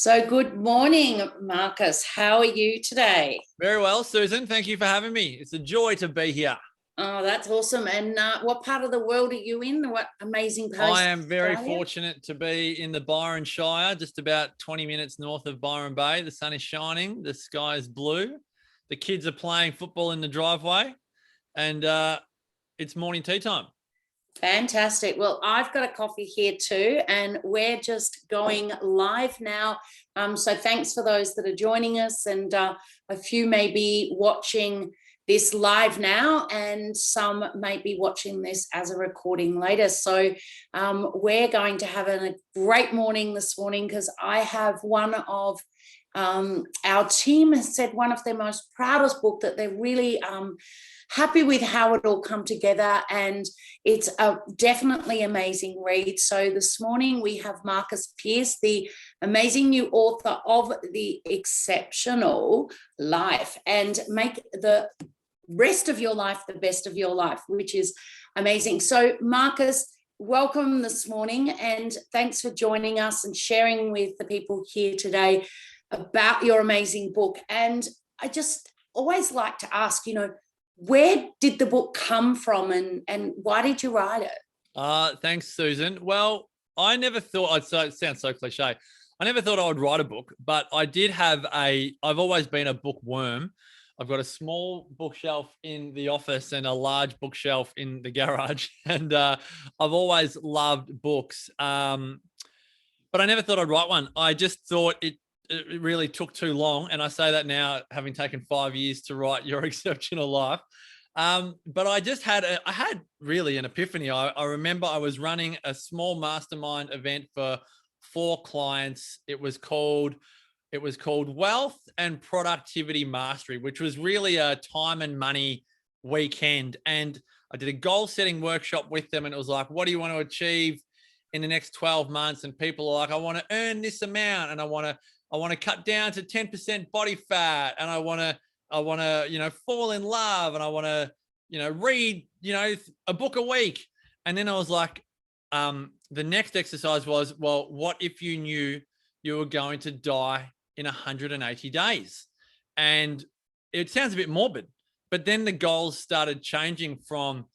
So good morning, Marcus. How are you today? Very well, Susan. Thank you for having me. It's a joy to be here. Oh, that's awesome. And what part of the world are you in? What amazing place? I am very fortunate to be in the Byron Shire, just about 20 minutes north of Byron Bay. The sun is shining. The sky is blue. The kids are playing football in the driveway. And it's morning tea time. Fantastic. Well, I've got a coffee here too, and we're just going live now. So thanks for those that are joining us, and a few may be watching this live now, and some may be watching this as a recording later. So we're going to have a great morning this morning, because I have one of our team has said one of their most proudest book, that they're really happy with how it all come together, and it's a definitely amazing read. So this morning we have Marcus Pearce, the amazing new author of The Exceptional Life, and make the rest of your life the best of your life, which is amazing. So Marcus, welcome this morning, and thanks for joining us and sharing with the people here today about your amazing book. And I just always like to ask, where did the book come from, and why did you write it? Thanks, Susan. Well, I never thought, it sounds so cliche, I never thought I would write a book, but I did I've always been a bookworm. I've got a small bookshelf in the office and a large bookshelf in the garage. And I've always loved books. But I never thought I'd write one. I just thought it really took too long. And I say that now, having taken 5 years to write Your Exceptional Life. But I just had really an epiphany. I remember I was running a small mastermind event for 4 clients. It was called Wealth and Productivity Mastery, which was really a time and money weekend. And I did a goal setting workshop with them. And it was like, what do you want to achieve in the next 12 months? And people are like, I want to earn this amount, and I want to cut down to 10% body fat, and I want to, fall in love, and I want to, read, a book a week. And then I was like, the next exercise was, well, what if you knew you were going to die in 180 days? And it sounds a bit morbid, but then the goals started changing from,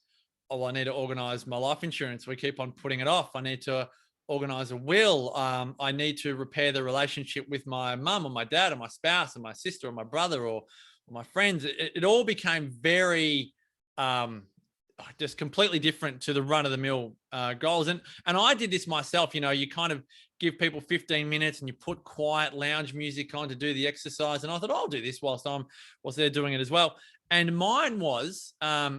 oh, I need to organize my life insurance. We keep on putting it off. I need to organize a will. I need to repair the relationship with my mum or my dad or my spouse or my sister or my brother or my friends. It all became very just completely different to the run-of-the-mill goals. And I did this myself. You kind of give people 15 minutes and you put quiet lounge music on to do the exercise. And I thought, I'll do this whilst they're doing it as well. And mine was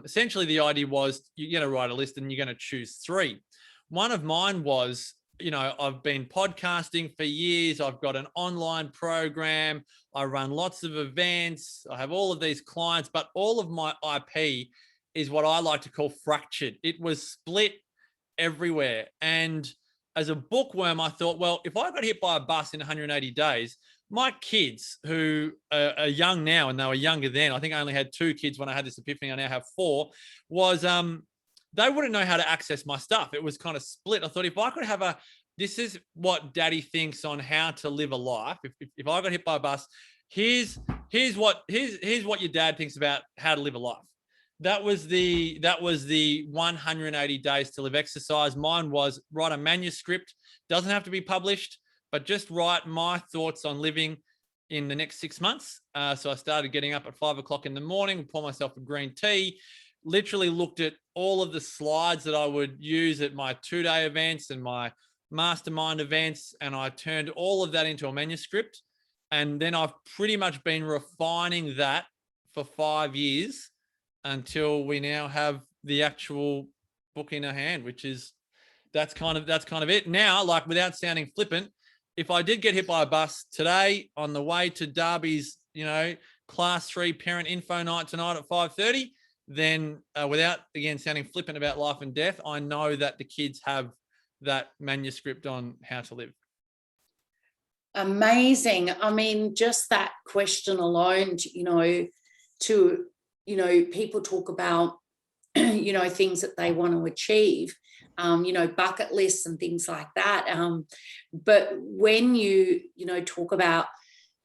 essentially, the idea was you're going to write a list and you're going to choose 3. One of mine was, I've been podcasting for years. I've got an online program. I run lots of events. I have all of these clients, but all of my IP is what I like to call fractured. It was split everywhere. And as a bookworm, I thought, well, if I got hit by a bus in 180 days, my kids, who are young now, and they were younger then, I think I only had 2 kids when I had this epiphany, I now have 4, was they wouldn't know how to access my stuff. It was kind of split. I thought, if I could have this is what daddy thinks on how to live a life. If I got hit by a bus, here's what your dad thinks about how to live a life. That was the 180 days to live exercise. Mine was write a manuscript. Doesn't have to be published, but just write my thoughts on living in the next 6 months. So I started getting up at 5 o'clock in the morning, pour myself a green tea, literally looked at all of the slides that I would use at my 2-day events and my mastermind events, and I turned all of that into a manuscript. And then I've pretty much been refining that for 5 years until we now have the actual book in our hand, which is, that's kind of it. Now, like, without sounding flippant, if I did get hit by a bus today on the way to Darby's, class 3 parent info night tonight at 5:30, then without, again, sounding flippant about life and death, I know that the kids have that manuscript on how to live. Amazing. I mean, just that question alone, people talk about things that they want to achieve, bucket lists and things like that. But when you talk about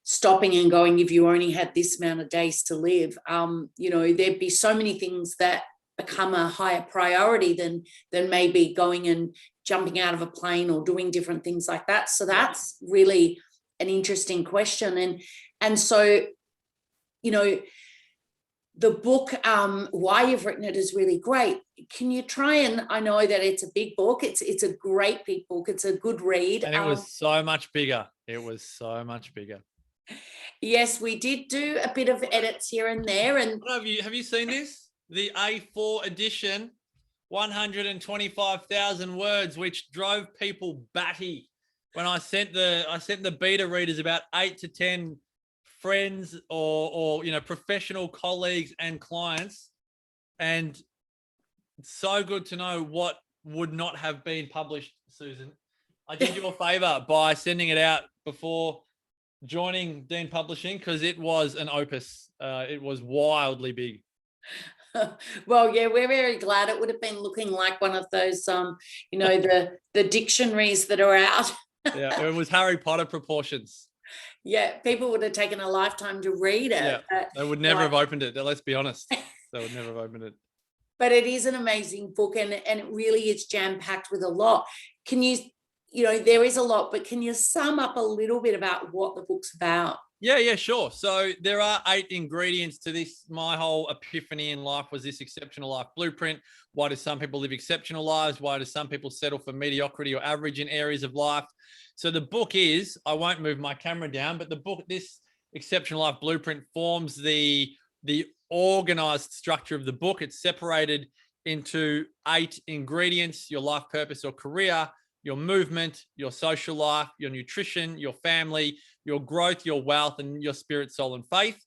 stopping and going, if you only had this amount of days to live, there'd be so many things that become a higher priority than maybe going and jumping out of a plane or doing different things like that. So that's really an interesting question. And so, the book, why you've written it is really great. Can you try and, I know that it's a big book. It's a great big book. It's a good read. And it was so much bigger. It was so much bigger. Yes, we did do a bit of edits here and there. And have you seen this? The A4 edition, 125,000 words, which drove people batty. When I sent the beta readers about 8 to 10 friends or professional colleagues and clients, and it's so good to know what would not have been published. Susan, I did you a favor by sending it out before joining Dean Publishing, because it was an opus. It was wildly big. Well, yeah, we're very glad. It would have been looking like one of those the dictionaries that are out. Yeah, it was Harry Potter proportions. Yeah, people would have taken a lifetime to read it. Yeah, they would never have opened it. Let's be honest. They would never have opened it. But it is an amazing book, and it really is jam-packed with a lot. Can you, there is a lot, but can you sum up a little bit about what the book's about? Yeah, sure. So there are 8 ingredients to this. My whole epiphany in life was this exceptional life blueprint. Why do some people live exceptional lives? Why do some people settle for mediocrity or average in areas of life? So the book is, I won't move my camera down, but the book, this exceptional life blueprint, forms the organized structure of the book. It's separated into 8 ingredients: your life purpose or career, your movement, your social life, your nutrition, your family, your growth, your wealth, and your spirit, soul, and faith.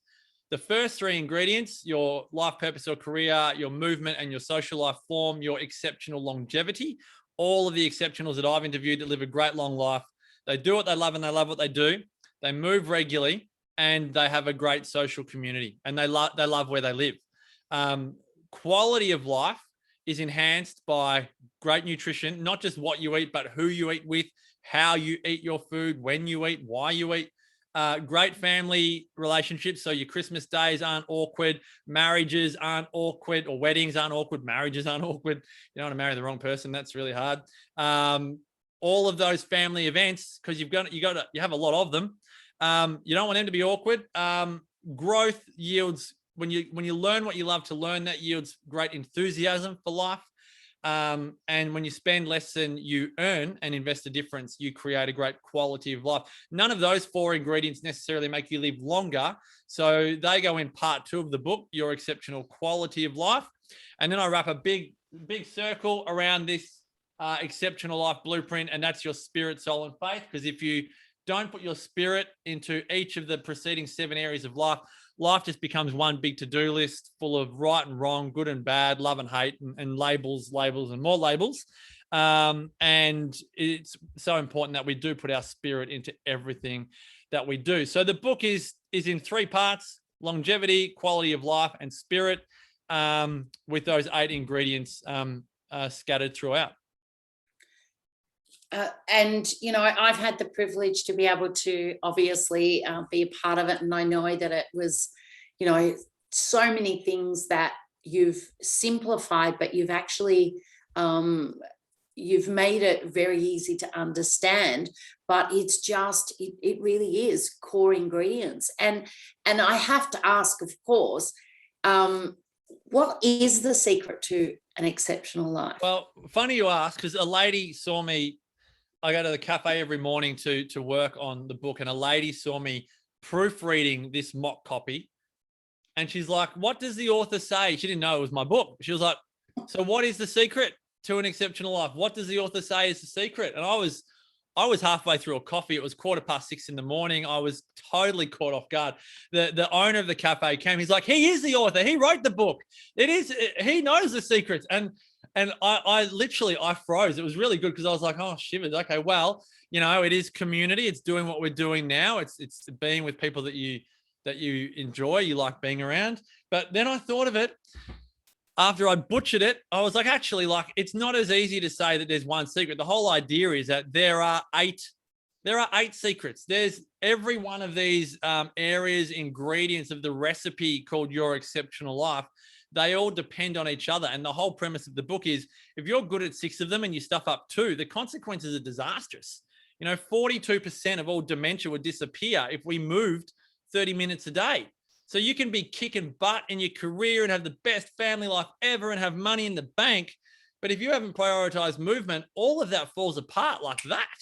The first 3 ingredients, your life purpose or career, your movement, and your social life, form your exceptional longevity. All of the exceptionals that I've interviewed that live a great long life, they do what they love and they love what they do. They move regularly and they have a great social community, and they love where they live. Quality of life is enhanced by great nutrition, not just what you eat, but who you eat with, how you eat your food, when you eat, why you eat. Great family relationships, so your Christmas days aren't awkward, marriages aren't awkward, or weddings aren't awkward, marriages aren't awkward. You don't want to marry the wrong person, that's really hard. All of those family events, because you have a lot of them. You don't want them to be awkward. Growth yields, when you learn what you love to learn, that yields great enthusiasm for life. And when you spend less than you earn and invest a difference, you create a great quality of life. None of those 4 ingredients necessarily make you live longer. So they go in part 2 of the book, your exceptional quality of life. And then I wrap a big circle around this exceptional life blueprint, and that's your spirit, soul, and faith. Because if you don't put your spirit into each of the preceding 7 areas of life, life just becomes one big to-do list full of right and wrong, good and bad, love and hate, and labels, and more labels. And it's so important that we do put our spirit into everything that we do. So the book is in 3 parts: longevity, quality of life, and spirit, with those 8 ingredients scattered throughout. And I've had the privilege to be able to obviously be a part of it, and I know that it was so many things that you've simplified, but you've actually you've made it very easy to understand. But it's just it really is core ingredients. And I have to ask, of course, what is the secret to an exceptional life? Well, funny you ask, because a lady saw me. I go to the cafe every morning to work on the book, and a lady saw me proofreading this mock copy, and she's like, "What does the author say?" She didn't know it was my book. She was like, "So what is the secret to an exceptional life? What does the author say is the secret?" And I was halfway through a coffee. It was 6:15 in the morning. I was totally caught off guard. The owner of the cafe came. He's like, "He is the author. He wrote the book. He knows the secrets." And I literally froze. It was really good, because I was like, "Oh, shivers. Okay, well, it is community. It's doing what we're doing now. It's being with people that you enjoy, you like being around." But then I thought of it. after I butchered it, I was like, actually, like, it's not as easy to say that there's one secret. The whole idea is that there are eight secrets. There's every one of these areas, ingredients of the recipe called Your Exceptional Life. They all depend on each other. And the whole premise of the book is if you're good at 6 of them and you stuff up 2, the consequences are disastrous. 42% of all dementia would disappear if we moved 30 minutes a day. So you can be kicking butt in your career and have the best family life ever and have money in the bank. But if you haven't prioritized movement, all of that falls apart like that.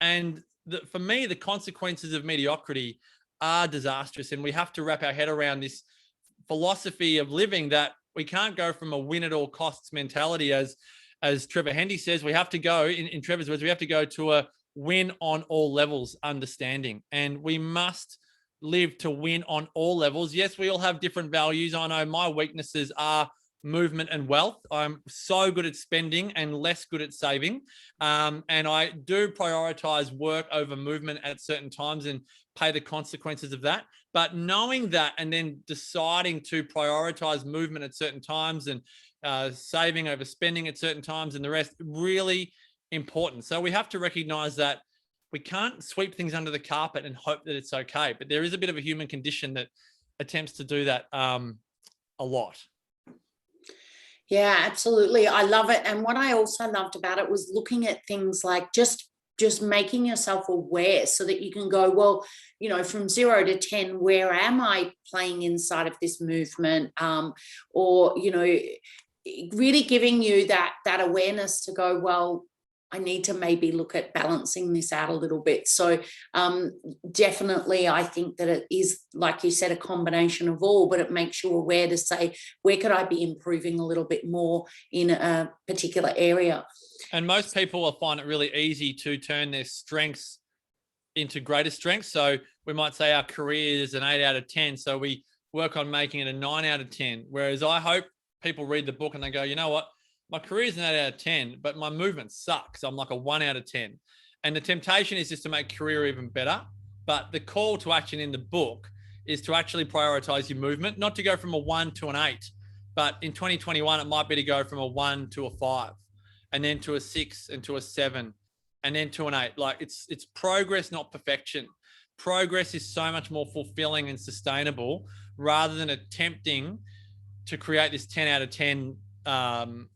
And for me, the consequences of mediocrity are disastrous. And we have to wrap our head around this philosophy of living that we can't go from a win at all costs mentality, as Trevor Hendy says. We have to go, in Trevor's words, we have to go to a win on all levels understanding. And we must live to win on all levels. Yes, we all have different values. I know my weaknesses are movement and wealth. I'm so good at spending and less good at saving. And I do prioritize work over movement at certain times and pay the consequences of that. But knowing that and then deciding to prioritize movement at certain times and saving over spending at certain times and the rest, really important. So we have to recognize that we can't sweep things under the carpet and hope that it's okay. But there is a bit of a human condition that attempts to do that a lot. Yeah, absolutely. I love it. And what I also loved about it was looking at things like just making yourself aware so that you can go, well, from 0 to 10, where am I playing inside of this movement? Or, really giving you that awareness to go, well, I need to maybe look at balancing this out a little bit. So definitely, I think that it is, like you said, a combination of all, but it makes you aware to say, where could I be improving a little bit more in a particular area? And most people will find it really easy to turn their strengths into greater strengths. So we might say our career is an 8 out of 10. So we work on making it a 9 out of 10. Whereas I hope people read the book and they go, you know what? My career is an 8 out of 10, but my movement sucks. I'm like a 1 out of 10. And the temptation is just to make career even better. But the call to action in the book is to actually prioritize your movement, not to go from a 1 to an 8. But in 2021, it might be to go from a 1 to a 5, and then to a 6 and to a 7, and then to an 8. Like it's progress, not perfection. Progress is so much more fulfilling and sustainable rather than attempting to create this 10 out of 10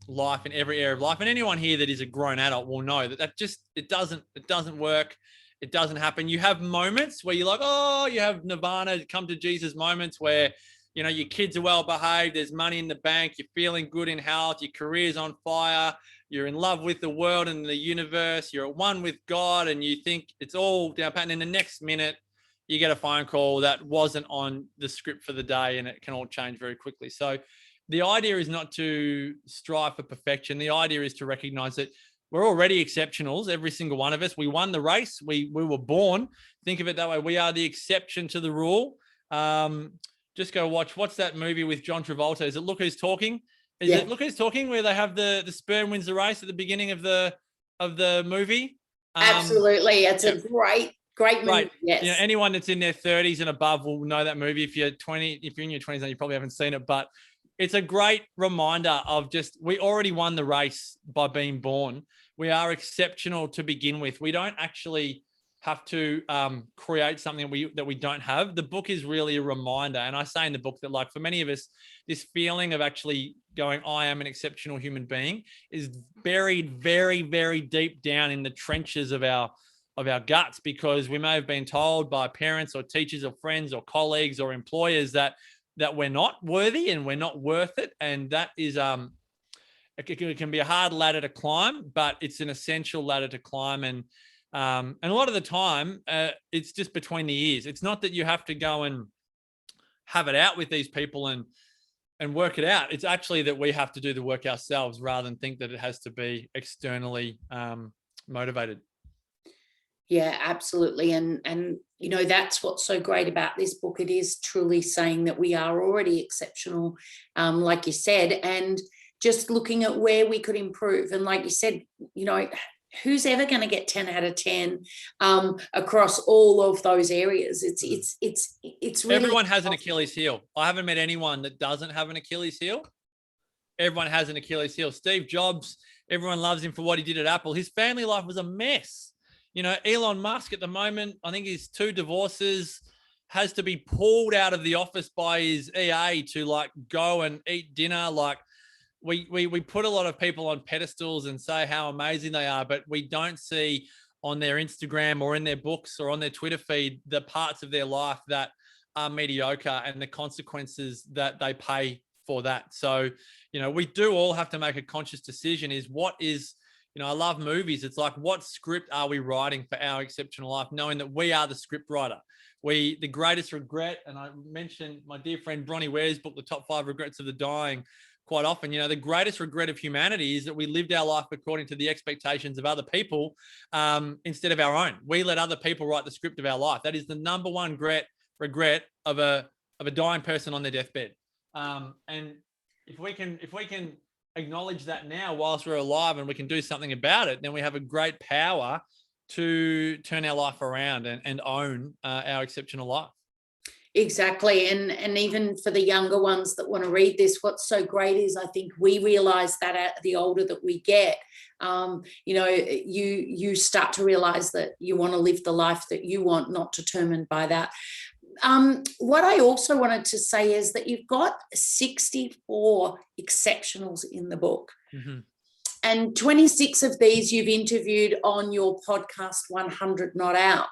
life in every area of life. And anyone here that is a grown adult will know that it doesn't work. It doesn't happen. You have moments where you're like, oh, you have nirvana, come to Jesus moments where, your kids are well behaved, there's money in the bank, you're feeling good in health, your career's on fire, you're in love with the world and the universe, you're at one with God, and you think it's all down pat. And in the next minute, you get a phone call that wasn't on the script for the day, and it can all change very quickly. So the idea is not to strive for perfection. The idea is to recognize that we're already exceptionals, every single one of us. We won the race. We were born. Think of it that way. We are the exception to the rule. Just go watch. What's that movie with John Travolta? Is it Look Who's Talking? Is it Look Who's Talking, where they have the sperm wins the race at the beginning of the movie? Absolutely. It's a great movie. Right. Yes. Anyone that's in their 30s and above will know that movie. If you're in your 20s, you probably haven't seen it, but it's a great reminder of just, we already won the race by being born. We are exceptional to begin with. We don't actually have to create something that we don't have. The book is really a reminder. And I say in the book that, like, for many of us, this feeling of actually going, I am an exceptional human being, is buried very, very deep down in the trenches of our guts, because we may have been told by parents or teachers or friends or colleagues or employers that we're not worthy and we're not worth it. And that is, it can be a hard ladder to climb, but it's an essential ladder to climb. And a lot of the time, it's just between the ears. It's not that you have to go and have it out with these people and work it out. It's actually that we have to do the work ourselves rather than think that it has to be externally motivated. Yeah, absolutely. And that's what's so great about this book. It is truly saying that we are already exceptional, like you said, and just looking at where we could improve. And like you said, who's ever going to get 10 out of 10 across all of those areas? It's really, everyone has an Achilles heel. I haven't met anyone that doesn't have an Achilles heel. everyone has an Achilles heel. Steve Jobs, everyone loves him for what he did at Apple. His family life was a mess. You know, Elon Musk at the moment, I think he's 2 divorces, has to be pulled out of the office by his EA to like go and eat dinner. Like we put a lot of people on pedestals and say how amazing they are, but we don't see on their Instagram or in their books or on their Twitter feed the parts of their life that are mediocre and the consequences that they pay for that. So, you know, we do all have to make a conscious decision is what is, you know, I love movies. It's like, what script are we writing for our exceptional life, knowing that we are the script writer? The greatest regret, and I mentioned my dear friend Bronnie Ware's book, The Top 5 Regrets of the Dying, quite often. You know, the greatest regret of humanity is that we lived our life according to the expectations of other people instead of our own. We let other people write the script of our life. That is the number one regret of a dying person on their deathbed. And if we can acknowledge that now whilst we're alive and we can do something about it, then we have a great power to turn our life around and own our exceptional life. Exactly. And even for the younger ones that want to read this, what's so great is I think we realize that the older that we get, you know, you start to realize that you want to live the life that you want, not determined by that. What I also wanted to say is that you've got 64 exceptionals in the book. Mm-hmm. And 26 of these you've interviewed on your podcast, 100 Not Out.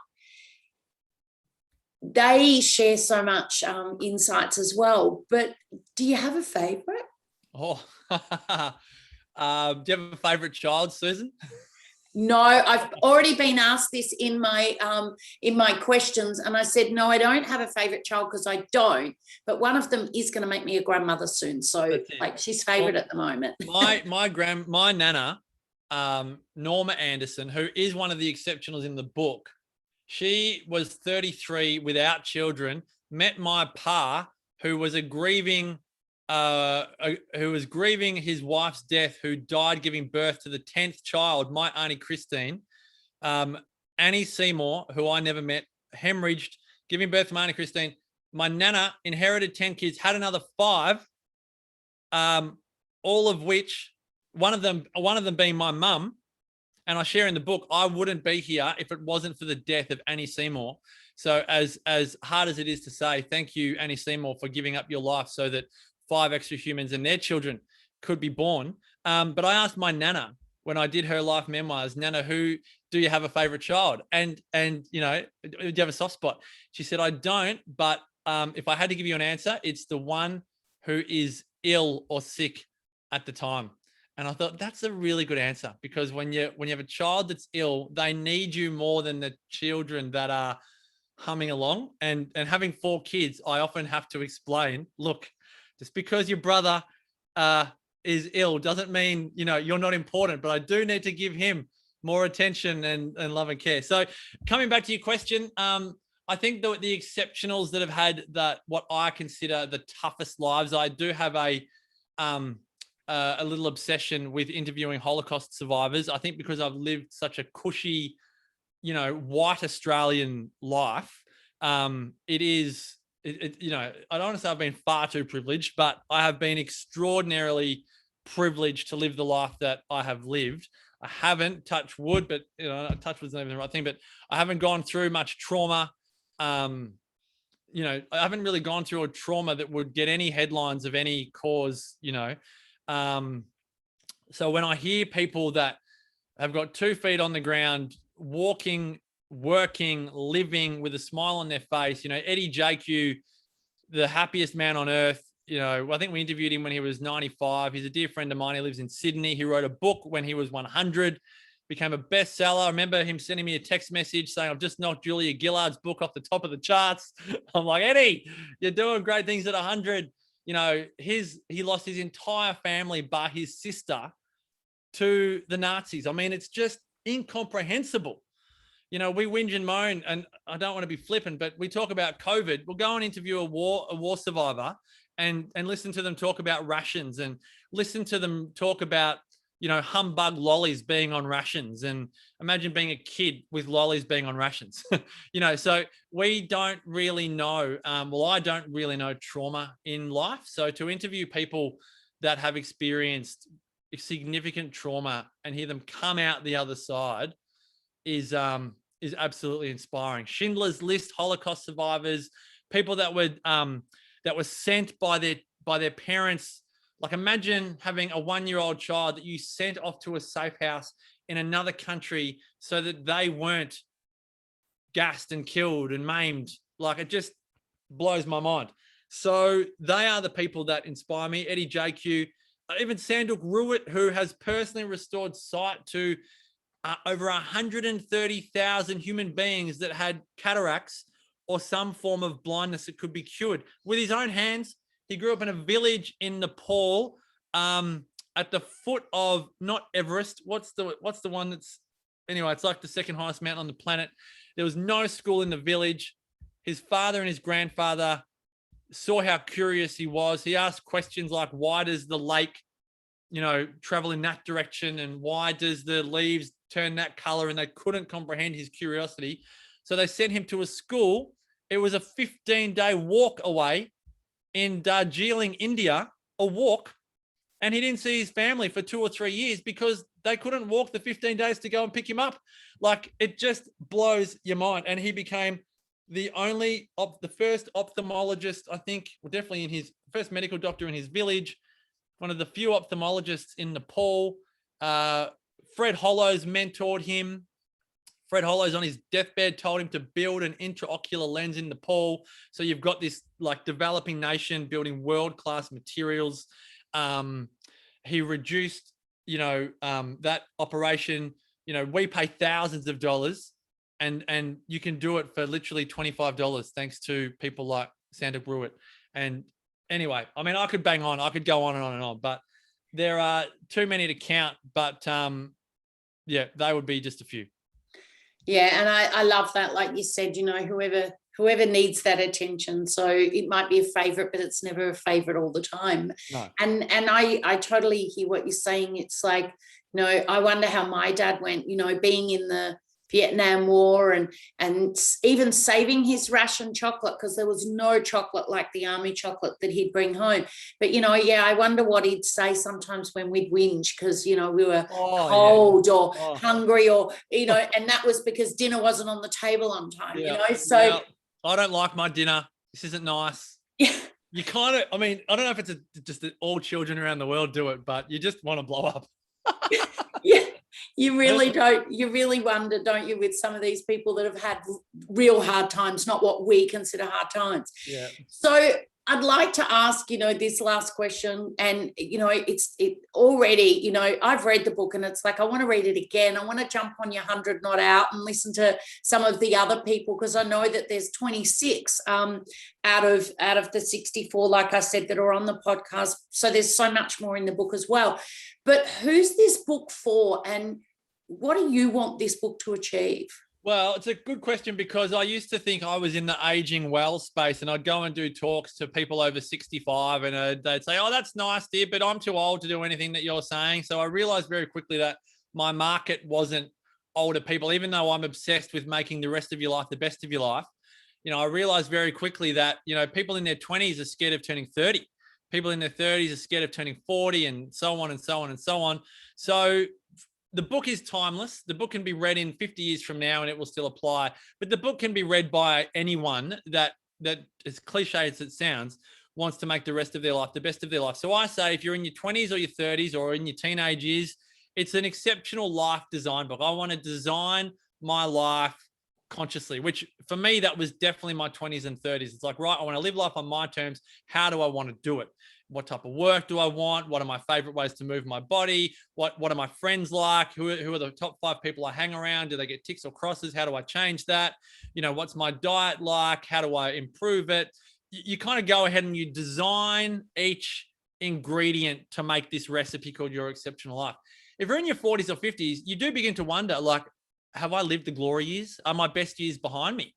They share so much insights as well. But do you have a favourite? Oh, do you have a favourite child, Susan? No, I've already been asked this in my questions, and I said no, I don't have a favourite child because I don't. But one of them is going to make me a grandmother soon, so like she's favourite at the moment. my nana, Norma Anderson, who is one of the exceptionals in the book. She was 33 without children. Met my pa, who was grieving his wife's death, who died giving birth to the 10th child, my Auntie Christine. Annie Seymour, who I never met, hemorrhaged, giving birth to my Auntie Christine. My nana inherited 10 kids, had another 5, all of which, one of them being my mum. And I share in the book, I wouldn't be here if it wasn't for the death of Annie Seymour. So as hard as it is to say, thank you, Annie Seymour, for giving up your life so that 5 extra humans and their children could be born. But I asked my nana when I did her life memoirs, Nana, who do you have a favorite child? And you know, do you have a soft spot? She said, I don't, but if I had to give you an answer, it's the one who is ill or sick at the time. And I thought that's a really good answer, because when you have a child that's ill, they need you more than the children that are humming along. And having 4 kids, I often have to explain, look, just because your brother is ill doesn't mean, you know, you're not important, but I do need to give him more attention and love and care. So coming back to your question, I think the exceptionals that have had what I consider the toughest lives, I do have a little obsession with interviewing Holocaust survivors. I think because I've lived such a cushy, you know, white Australian life, you know, I don't want to say I've been far too privileged, but I have been extraordinarily privileged to live the life that I have lived. I haven't, touch wood, but you know, touch wood's not even the right thing, but I haven't gone through much trauma. You know, I haven't really gone through a trauma that would get any headlines of any cause, you know. So when I hear people that have got 2 feet on the ground, walking, working, living with a smile on their face, you know, Eddie JQ, the happiest man on earth, you know, I think we interviewed him when he was 95. He's a dear friend of mine. He lives in Sydney. He wrote a book when he was 100, became a bestseller. I remember him sending me a text message saying, I've just knocked Julia Gillard's book off the top of the charts. I'm like, Eddie, you're doing great things at 100. You know, he lost his entire family but his sister to the Nazis. I mean, it's just incomprehensible. You know, we whinge and moan, and I don't want to be flippant, but we talk about COVID. We'll go and interview a war survivor and listen to them talk about rations, and listen to them talk about, you know, humbug lollies being on rations, and imagine being a kid with lollies being on rations. You know, so we don't really know. I don't really know trauma in life. So to interview people that have experienced significant trauma and hear them come out the other side is absolutely inspiring. Schindler's List, Holocaust survivors, people that were sent by their parents. Like, imagine having a 1-year-old child that you sent off to a safe house in another country so that they weren't gassed and killed and maimed. Like, it just blows my mind. So they are the people that inspire me. Eddie JQ, even Sanduk Ruit, who has personally restored sight to over 130,000 human beings that had cataracts or some form of blindness that could be cured with his own hands. He grew up in a village in Nepal, at the foot of not Everest. What's the one that's, anyway, it's like the second highest mountain on the planet. There was no school in the village. His father and his grandfather saw how curious he was. He asked questions like, why does the lake, travel in that direction? And why does the leaves turn that color? And they couldn't comprehend his curiosity. So they sent him to a school. It was a 15-day walk away in Darjeeling, India, a walk. And he didn't see his family for 2 or 3 years because they couldn't walk the 15 days to go and pick him up. Like, it just blows your mind. And he became the first ophthalmologist, I think, definitely in his first medical doctor in his village, one of the few ophthalmologists in Nepal. Fred Hollows mentored him. Fred Hollows on his deathbed told him to build an intraocular lens in Nepal. So you've got this like developing nation building world-class materials. He reduced, that operation. We pay thousands of dollars and you can do it for literally $25 thanks to people like Sanduk Ruit. And anyway, I mean, I could bang on. I could go on and on and on, but there are too many to count. But yeah, they would be just a few. Yeah, and I love that. Like you said, whoever needs that attention. So it might be a favorite, but it's never a favorite all the time. No. And I totally hear what you're saying. It's like, I wonder how my dad went, being in the Vietnam War and even saving his ration chocolate, because there was no chocolate like the army chocolate that he'd bring home. But, I wonder what he'd say sometimes when we'd whinge because, we were cold or hungry or, and that was because dinner wasn't on the table on time, So I don't like my dinner. This isn't nice. Yeah. You kind of, I mean, I don't know if it's just that all children around the world do it, but you just want to blow up. Yeah. You really don't. You really wonder, don't you, with some of these people that have had real hard times, not what we consider hard times. Yeah. So I'd like to ask, this last question, and it already, I've read the book, and it's like I want to read it again. I want to jump on your 100 Not Out and listen to some of the other people, because I know that there's 26 out of the 64, like I said, that are on the podcast. So there's so much more in the book as well. But who's this book for, and what do you want this book to achieve? Well, it's a good question, because I used to think I was in the aging well space, and I'd go and do talks to people over 65 and they'd say, oh, that's nice, dear, but I'm too old to do anything that you're saying. So I realized very quickly that my market wasn't older people, even though I'm obsessed with making the rest of your life the best of your life. I realized very quickly that, people in their 20s are scared of turning 30. People in their 30s are scared of turning 40, and so on and so on and so on. So the book is timeless. The book can be read in 50 years from now and it will still apply. But the book can be read by anyone that, as cliche as it sounds, wants to make the rest of their life the best of their life. So I say, if you're in your 20s or your 30s or in your teenage years, it's an exceptional life design book. I want to design my life consciously, which for me, that was definitely my 20s and 30s. It's like, right, I want to live life on my terms. How do I want to do it? What type of work do I want? What are my favorite ways to move my body? What are my friends like? Who are the top 5 people I hang around? Do they get ticks or crosses? How do I change that? What's my diet like? How do I improve it? You kind of go ahead and you design each ingredient to make this recipe called Your Exceptional Life. If you're in your 40s or 50s, you do begin to wonder, like, have I lived the glory years? Are my best years behind me?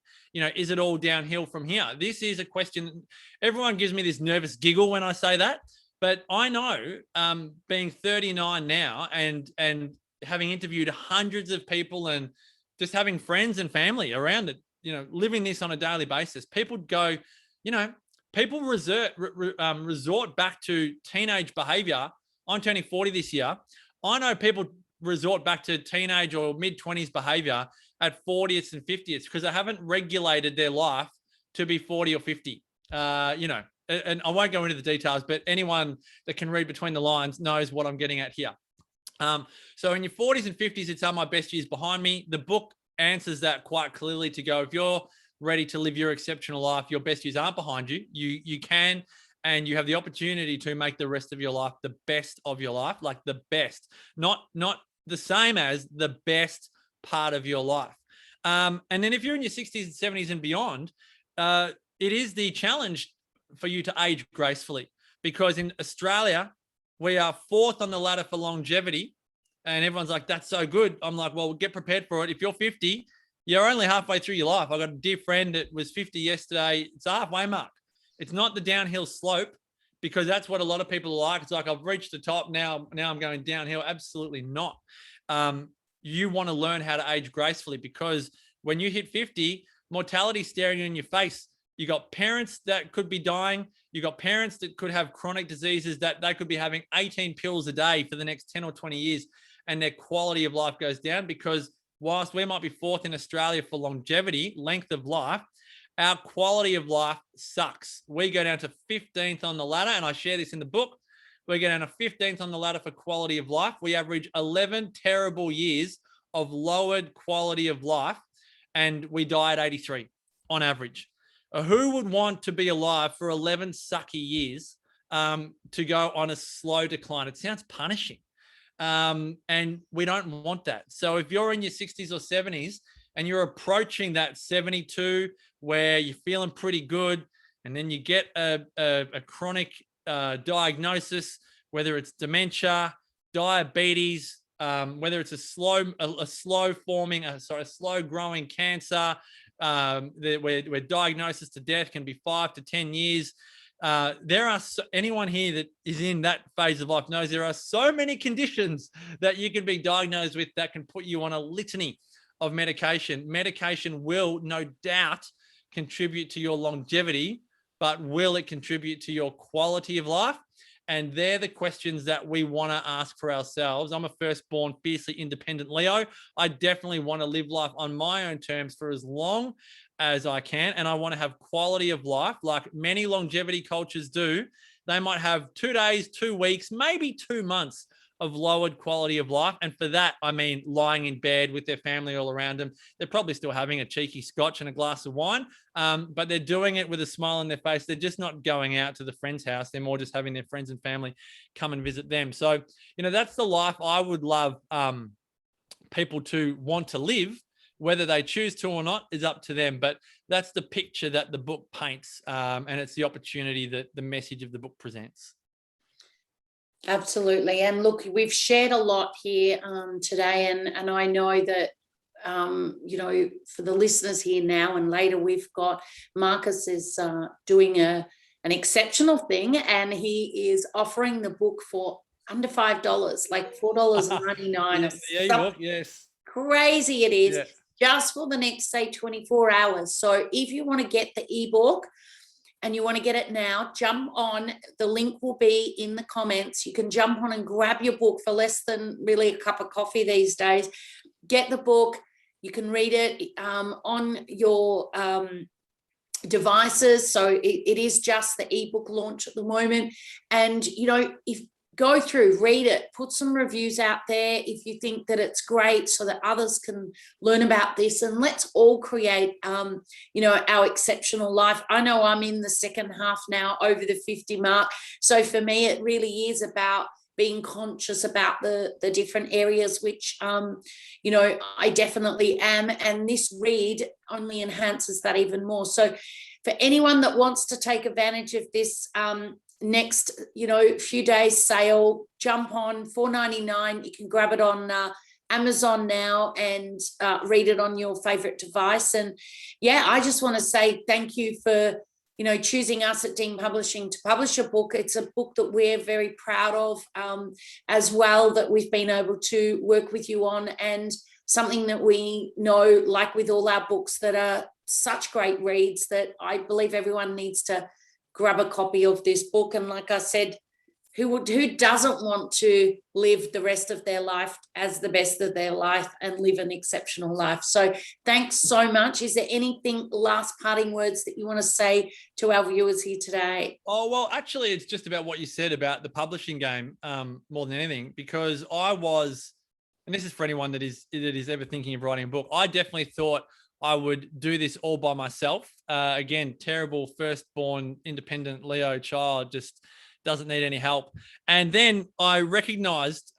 Is it all downhill from here? This is a question. Everyone gives me this nervous giggle when I say that, but I know, being 39 now and having interviewed hundreds of people and just having friends and family around it, living this on a daily basis, people go, people resort back to teenage behavior. I'm turning 40 this year. I know people resort back to teenage or mid-20s behavior at 40th and 50th because they haven't regulated their life to be 40 or 50. And I won't go into the details, but anyone that can read between the lines knows what I'm getting at here. So in your 40s and 50s, it's my best years behind me. The book answers that quite clearly to go, if you're ready to live your exceptional life, your best years aren't behind you. You can, and you have the opportunity to make the rest of your life the best of your life, like the best, not the same as the best part of your life. And then if you're in your 60s and 70s and beyond, it is the challenge for you to age gracefully, because in Australia, we are 4th on the ladder for longevity, and everyone's like, that's so good. I'm like, well, get prepared for it. If you're 50, you're only halfway through your life. I got a dear friend that was 50 yesterday. It's the halfway mark. It's not the downhill slope, because that's what a lot of people are like. It's like, I've reached the top now. Now I'm going downhill. Absolutely not. You want to learn how to age gracefully, because when you hit 50, mortality's staring you in your face. You got parents that could be dying. You got parents that could have chronic diseases that they could be having 18 pills a day for the next 10 or 20 years, and their quality of life goes down, because whilst we might be 4th in Australia for longevity, length of life, our quality of life sucks. We go down to 15th on the ladder, and I share this in the book. We go down to 15th on the ladder for quality of life. We average 11 terrible years of lowered quality of life, and we die at 83 on average. Who would want to be alive for 11 sucky years to go on a slow decline? It sounds punishing. And we don't want that. So if you're in your 60s or 70s and you're approaching that 72 where you're feeling pretty good, and then you get a chronic diagnosis, whether it's dementia, diabetes, whether it's a slow growing cancer, where diagnosis to death can be 5 to 10 years. Anyone here that is in that phase of life knows there are so many conditions that you can be diagnosed with that can put you on a litany of medication. Medication will no doubt contribute to your longevity, but will it contribute to your quality of life? And they're the questions that we want to ask for ourselves. I'm a firstborn, fiercely independent Leo. I definitely want to live life on my own terms for as long as I can. And I want to have quality of life like many longevity cultures do. They might have 2 days, 2 weeks, maybe 2 months of lowered quality of life. And for that, I mean lying in bed with their family all around them. They're probably still having a cheeky scotch and a glass of wine, but they're doing it with a smile on their face. They're just not going out to the friend's house. They're more just having their friends and family come and visit them. So, that's the life I would love people to want to live. Whether they choose to or not is up to them. But that's the picture that the book paints, and it's the opportunity that the message of the book presents. Absolutely. And look, we've shared a lot here today, and I know that, for the listeners here now and later, we've got Marcus is doing an exceptional thing, and he is offering the book for under $5, like $4.99. Yes. Crazy it is, yeah. Just for the next, say, 24 hours. So if you want to get the ebook, and you want to get it now, jump on. The link will be in the comments. You can jump on and grab your book for less than really a cup of coffee these days. Get the book. You can read it on your devices. So it is just the ebook launch at the moment. And, if go through, read it, put some reviews out there if you think that it's great, so that others can learn about this, and let's all create, our exceptional life. I know I'm in the second half now, over the 50 mark. So for me, it really is about being conscious about the different areas, which, I definitely am. And this read only enhances that even more. So for anyone that wants to take advantage of this, next few days sale, jump on $4.99. You can grab it on Amazon now and read it on your favorite device. And I just want to say thank you for choosing us at Dean Publishing to publish a book. It's a book that we're very proud of, as well, that we've been able to work with you on, and something that we know, like with all our books, that are such great reads, that I believe everyone needs to grab a copy of this book. And like I said, who doesn't want to live the rest of their life as the best of their life and live an exceptional life? So thanks so much. Is there anything, last parting words that you want to say to our viewers here today? Oh, well, actually, it's just about what you said about the publishing game more than anything, because I was, and this is for anyone that is ever thinking of writing a book, I definitely thought I would do this all by myself. Again, terrible firstborn independent Leo child, just doesn't need any help. And then I recognized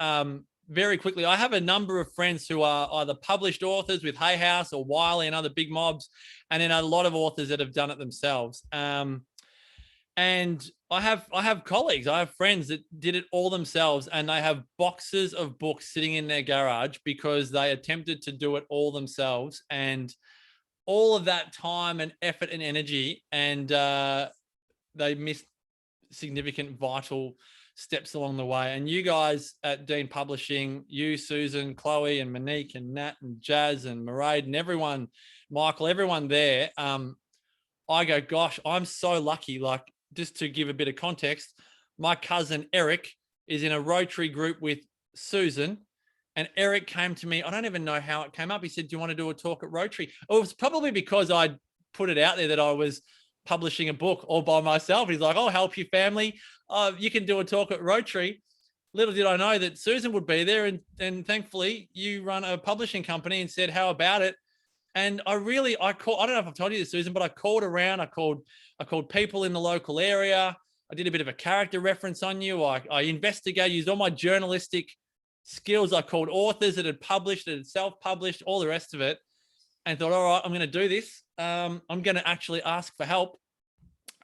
very quickly, I have a number of friends who are either published authors with Hay House or Wiley and other big mobs, and then a lot of authors that have done it themselves. And I have colleagues, I have friends that did it all themselves, and they have boxes of books sitting in their garage because they attempted to do it all themselves. And all of that time and effort and energy, and they missed significant vital steps along the way. And you guys at Dean Publishing, you, Susan, Chloe, and Monique, and Nat, and Jazz, and Mairead, and everyone, Michael, everyone there, I go, gosh, I'm so lucky. Like, just to give a bit of context, my cousin Eric is in a Rotary group with Susan, and Eric came to me. I don't even know how it came up. He said, do you want to do a talk at Rotary? It was probably because I put it out there that I was publishing a book all by myself. He's like, I'll help you, family. You can do a talk at Rotary. Little did I know that Susan would be there. And thankfully you run a publishing company, and said, how about it? And I called, I don't know if I've told you this, Susan, but I called around. I called people in the local area. I did a bit of a character reference on you. I investigated, used all my journalistic skills. I called authors that had published, that had self-published, all the rest of it, and thought, all right, I'm going to do this. I'm going to actually ask for help.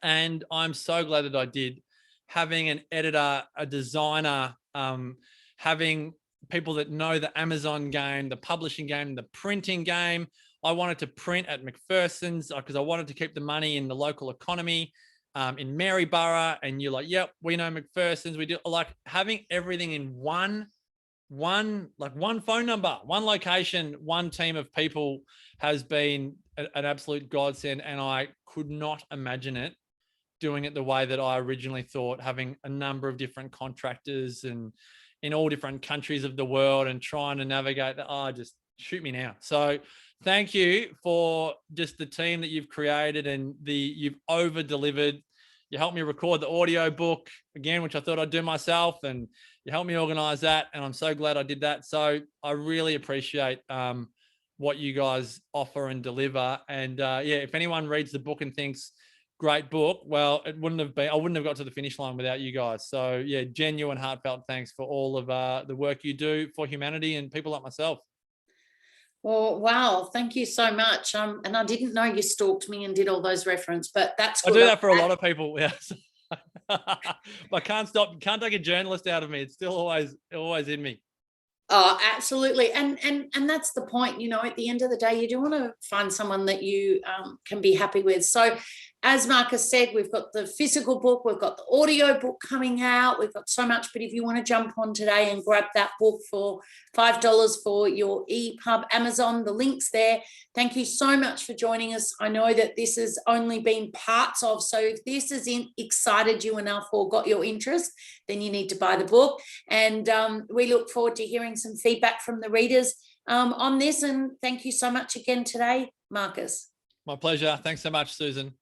And I'm so glad that I did. Having an editor, a designer, having people that know the Amazon game, the publishing game, the printing game. I wanted to print at McPherson's because I wanted to keep the money in the local economy in Maryborough. And you're like, yep, we know McPherson's. We do, like, having everything in one phone number, one location, one team of people has been an absolute godsend. And I could not imagine it doing it the way that I originally thought, having a number of different contractors and in all different countries of the world and trying to navigate that. Oh, just shoot me now. So thank you for just the team that you've created, and you've over delivered. You helped me record the audio book again, which I thought I'd do myself, and you helped me organize that. And I'm so glad I did that. So I really appreciate what you guys offer and deliver. And yeah, if anyone reads the book and thinks, great book, well, I wouldn't have got to the finish line without you guys. So yeah, genuine, heartfelt thanks for all of the work you do for humanity and people like myself. Well, wow, thank you so much. And I didn't know you stalked me and did all those references, but that's good. I do that for a lot of people. Yes. I can't take a journalist out of me. It's still always in me. Oh, absolutely. And that's the point, at the end of the day, you do want to find someone that you can be happy with. So as Marcus said, we've got the physical book, we've got the audio book coming out, we've got so much, but if you want to jump on today and grab that book for $5 for your EPUB Amazon, the link's there. Thank you so much for joining us. I know that this has only been parts of, so if this has excited you enough or got your interest, then you need to buy the book. And we look forward to hearing some feedback from the readers on this. And thank you so much again today, Marcus. My pleasure. Thanks so much, Susan.